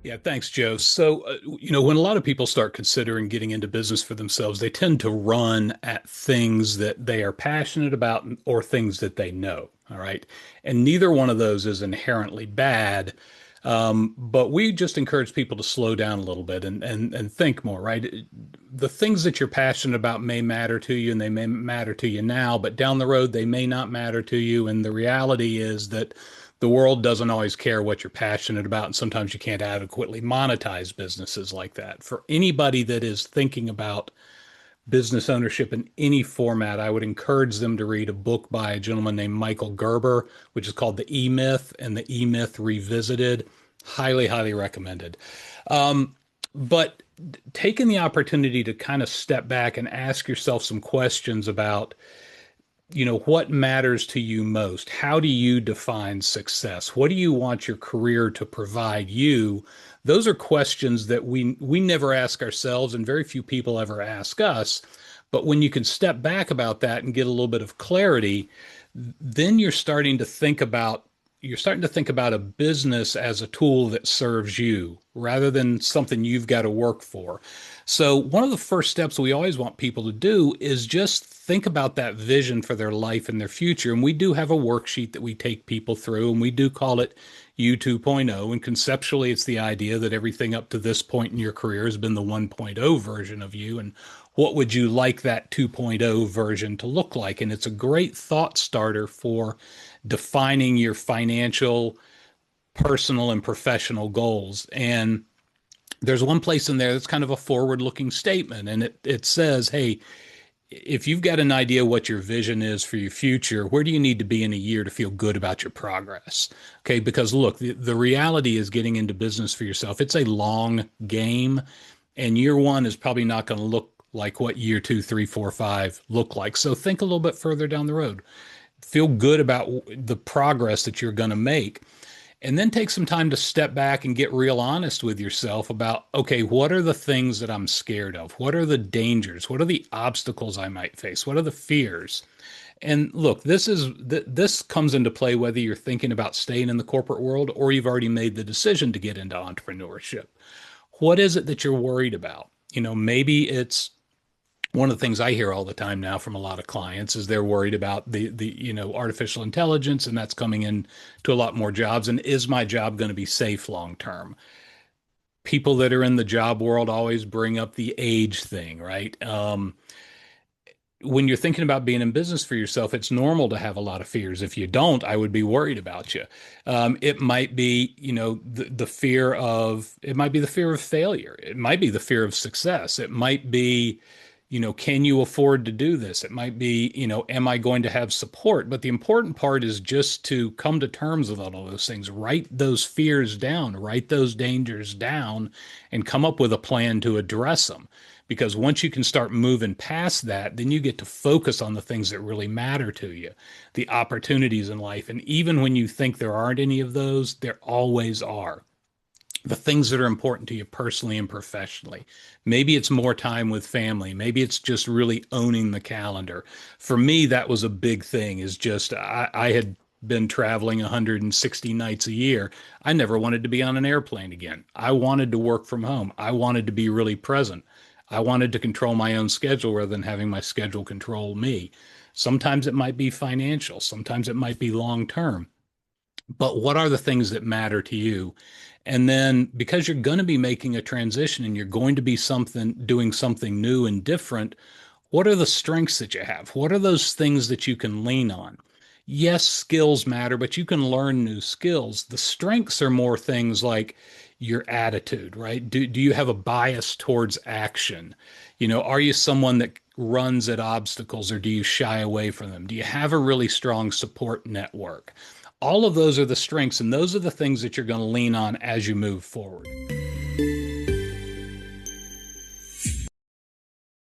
Yeah, thanks, Joe. So, when a lot of people start considering getting into business for themselves, they tend to run at things that they are passionate about or things that they know. All right. And neither one of those is inherently bad. But we just encourage people to slow down a little bit and think more, right? The things that you're passionate about may matter to you and they may matter to you now, but down the road, they may not matter to you. And the reality is that the world doesn't always care what you're passionate about, and sometimes you can't adequately monetize businesses like that. For anybody that is thinking about business ownership in any format, I would encourage them to read a book by a gentleman named Michael Gerber, which is called The E Myth and The E Myth Revisited. Highly, highly recommended. But taking the opportunity to kind of step back and ask yourself some questions about what matters to you most? How do you define success? What do you want your career to provide you? Those are questions that we never ask ourselves and very few people ever ask us. But when you can step back about that and get a little bit of clarity, then you're starting to think about a business as a tool that serves you rather than something you've got to work for. So, one of the first steps we always want people to do is just think about that vision for their life and their future. And we do have a worksheet that we take people through, and we do call it U 2.0. And conceptually, it's the idea that everything up to this point in your career has been the 1.0 version of you. And what would you like that 2.0 version to look like? And it's a great thought starter for defining your financial, personal, and professional goals. And there's one place in there that's kind of a forward-looking statement, and it says, "Hey, if you've got an idea what your vision is for your future, where do you need to be in a year to feel good about your progress?" Okay, because look, the reality is getting into business for yourself. It's a long game, and year one is probably not going to look like what year two, three, four, five look like. So think a little bit further down the road. Feel good about the progress that you're going to make. And then take some time to step back and get real honest with yourself about, okay, what are the things that I'm scared of? What are the dangers? What are the obstacles I might face? What are the fears? And look, this comes into play whether you're thinking about staying in the corporate world or you've already made the decision to get into entrepreneurship. What is it that you're worried about? Maybe it's one of the things I hear all the time now from a lot of clients is they're worried about the artificial intelligence, and that's coming in to a lot more jobs. And is my job going to be safe long term? People that are in the job world always bring up the age thing, right? When you're thinking about being in business for yourself, it's normal to have a lot of fears. If you don't, I would be worried about you. It might be, the fear of, it might be the fear of failure. It might be the fear of success. It might be, can you afford to do this? It might be, am I going to have support? But the important part is just to come to terms with all of those things, write those fears down, write those dangers down, and come up with a plan to address them. Because once you can start moving past that, then you get to focus on the things that really matter to you, the opportunities in life. And even when you think there aren't any of those, there always are. The things that are important to you personally and professionally. Maybe it's more time with family. Maybe it's just really owning the calendar. For me, that was a big thing, is just I had been traveling 160 nights a year. I never wanted to be on an airplane again. I wanted to work from home. I wanted to be really present. I wanted to control my own schedule rather than having my schedule control me. Sometimes it might be financial, sometimes it might be long term. But what are the things that matter to you? And then because you're going to be making a transition and you're going to be doing something new and different, what are the strengths that you have? What are those things that you can lean on? Yes, skills matter, but you can learn new skills. The strengths are more things like your attitude, right? Do you have a bias towards action? Are you someone that runs at obstacles, or do you shy away from them? Do you have a really strong support network? All of those are the strengths, and those are the things that you're going to lean on as you move forward.